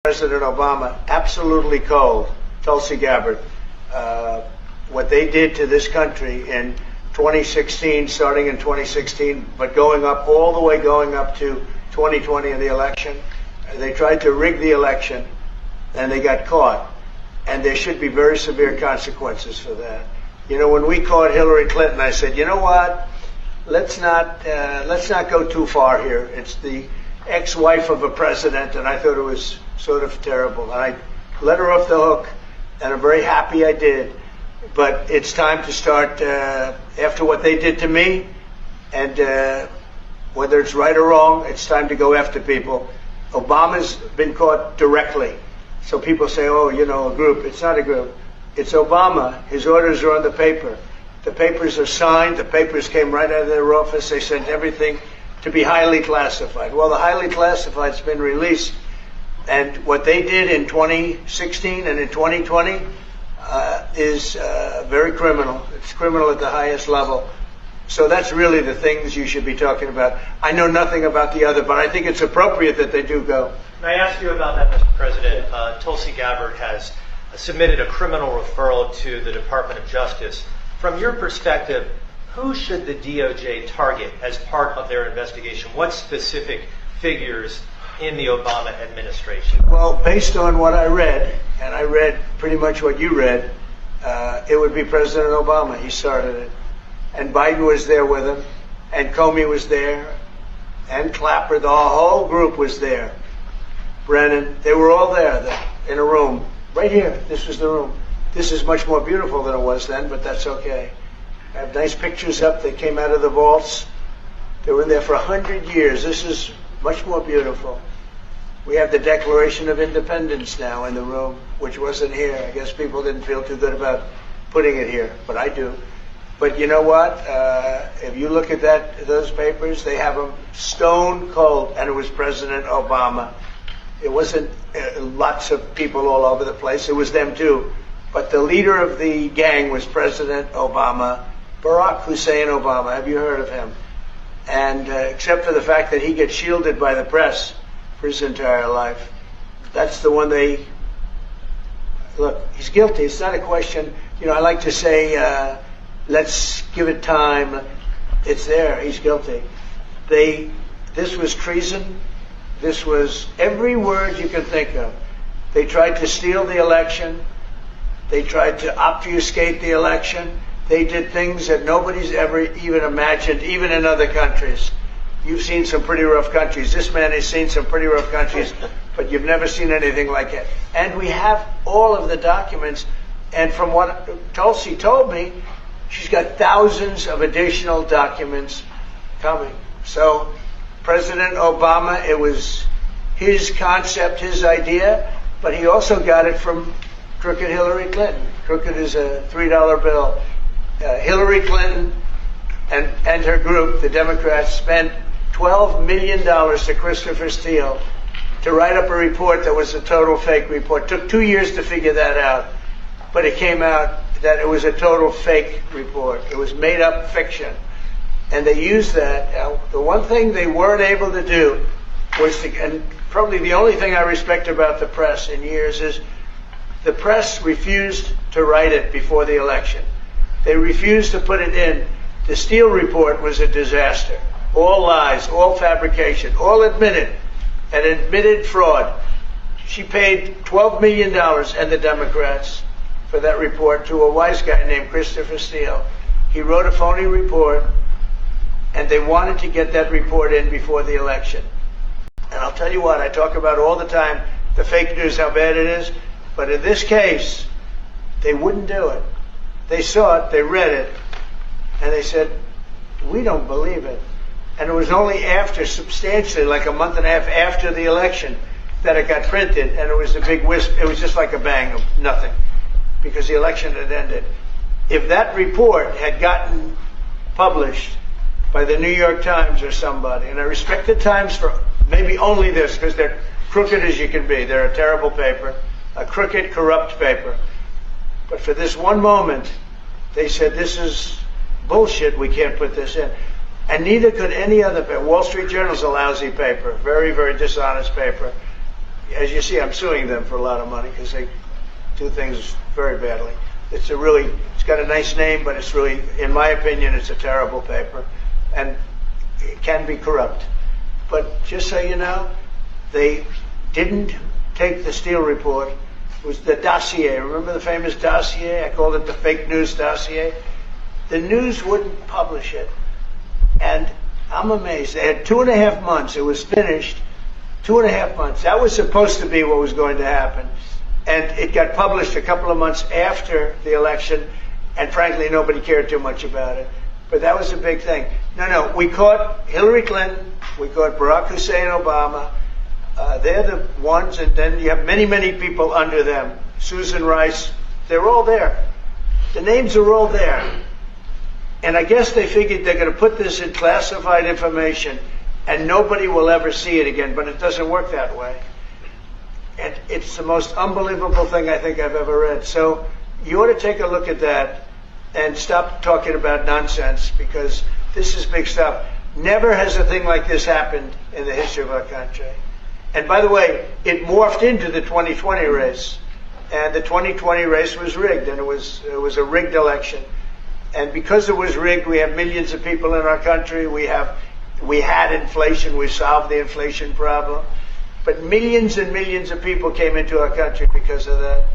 President Obama absolutely cold, Tulsi Gabbard. What they did to this country in 2016, starting in 2016, but going up all the way going up to 2020 in the election. They tried to rig the election, and they got caught. And there should be very severe consequences for that. You know, when we caught Hillary Clinton, I said, you know what? Let's not go too far here. It's the ex-wife of a president, and I thought it was sort of terrible. And I let her off the hook, and I'm very happy I did. But it's time to start, after what they did to me, and whether it's right or wrong, it's time to go after people. Obama's been caught directly. So people say, oh, you know, a group. It's not a group. It's Obama. His orders are on the paper. The papers are signed. The papers came right out of their office. They sent everything to be highly classified. Well, the highly classified's been released. And what they did in 2016 and in 2020 is very criminal. It's criminal at the highest level. So that's really the things you should be talking about. I know nothing about the other, but I think it's appropriate that they do go. May I ask you about that, Mr. President? Tulsi Gabbard has submitted a criminal referral to the Department of Justice. From your perspective, who should the DOJ target as part of their investigation? What specific figures in the Obama administration? Well, based on what I read, and I read pretty much what you read, it would be President Obama. He started it. And Biden was there with him, and Comey was there, and Clapper. The whole group was there. Brennan, they were all there in a room. Right here, this was the room. This is much more beautiful than it was then, but that's okay. I have nice pictures up that came out of the vaults. They were in there for 100 years. This is much more beautiful. We have the Declaration of Independence now in the room, which wasn't here. I guess people didn't feel too good about putting it here, but I do. But you know what? If you look at those papers, they have them stone cold, and it was President Obama. It wasn't lots of people all over the place. It was them too. But the leader of the gang was President Obama, Barack Hussein Obama. Have you heard of him? And except for the fact that he gets shielded by the press for his entire life, that's the one they... Look, he's guilty. It's not a question. You know, I like to say, let's give it time. It's there. He's guilty. This was treason. This was every word you can think of. They tried to steal the election. They tried to obfuscate the election. They did things that nobody's ever even imagined, even in other countries. You've seen some pretty rough countries. This man has seen some pretty rough countries, but you've never seen anything like it. And we have all of the documents. And from what Tulsi told me, she's got thousands of additional documents coming. So President Obama, it was his concept, his idea, but he also got it from crooked Hillary Clinton. Crooked is a $3 bill. Hillary Clinton and her group, the Democrats, spent $12 million to Christopher Steele to write up a report that was a total fake report. Took 2 years to figure that out, but it came out that it was a total fake report. It was made up fiction. And they used that. Now, the one thing they weren't able to do was and probably the only thing I respect about the press in years is the press refused to write it before the election. They refused to put it in. The Steele report was a disaster. All lies, all fabrication, all admitted, and admitted fraud. She paid $12 million, and the Democrats, for that report to a wise guy named Christopher Steele. He wrote a phony report, and they wanted to get that report in before the election. And I'll tell you what, I talk about all the time, the fake news, how bad it is. But in this case, they wouldn't do it. They saw it, they read it, and they said, we don't believe it. And it was only after, substantially, like a month and a half after the election, that it got printed, and it was a big wisp. It was just like a bang of nothing, because the election had ended. If that report had gotten published by the New York Times or somebody, and I respect the Times for maybe only this, because they're crooked as you can be. They're a terrible paper, a crooked, corrupt paper. But for this one moment, they said, this is bullshit, we can't put this in. And neither could any other paper. Wall Street Journal's a lousy paper, very, very dishonest paper. as you see, I'm suing them for a lot of money because they do things very badly. It's got a nice name, but it's really, in my opinion, it's a terrible paper, and it can be corrupt. But just so you know, they didn't take the Steele report. It was the dossier. Remember the famous dossier? I called it the fake news dossier. The news wouldn't publish it. And I'm amazed. They had 2.5 months. It was finished. 2.5 months. That was supposed to be what was going to happen. And it got published a couple of months after the election. And frankly, nobody cared too much about it. But that was a big thing. No, we caught Hillary Clinton. We caught Barack Hussein Obama. They're the ones, and then you have many, many people under them. Susan Rice, they're all there. The names are all there. And I guess they figured they're going to put this in classified information and nobody will ever see it again, but it doesn't work that way. And it's the most unbelievable thing I think I've ever read. So you ought to take a look at that and stop talking about nonsense, because this is big stuff. Never has a thing like this happened in the history of our country. And by the way, it morphed into the 2020 race. And the 2020 race was rigged, and it was a rigged election. And because it was rigged, we have millions of people in our country. We had inflation. We solved the inflation problem. But millions and millions of people came into our country because of that.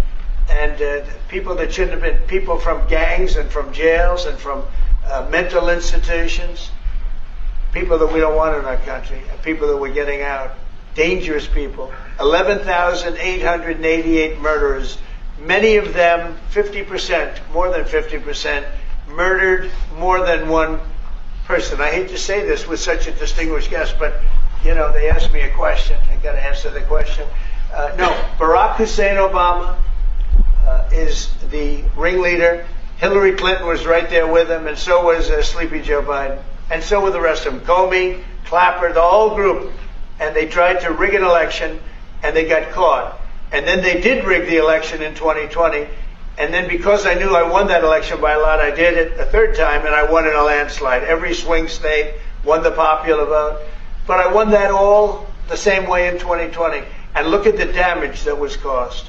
And people that shouldn't have been, people from gangs and from jails and from mental institutions, people that we don't want in our country, people that we're getting out, dangerous people. 11,888 murderers, many of them, 50%, more than 50%, murdered more than one person. I hate to say this with such a distinguished guest, but, you know, they asked me a question. I got to answer the question. No, Barack Hussein Obama is the ringleader. Hillary Clinton was right there with him, and so was Sleepy Joe Biden. And so were the rest of them. Comey, Clapper, the whole group. And they tried to rig an election, and they got caught. And then they did rig the election in 2020. And then because I knew I won that election by a lot, I did it a third time, and I won in a landslide. Every swing state won the popular vote. But I won that all the same way in 2020. And look at the damage that was caused.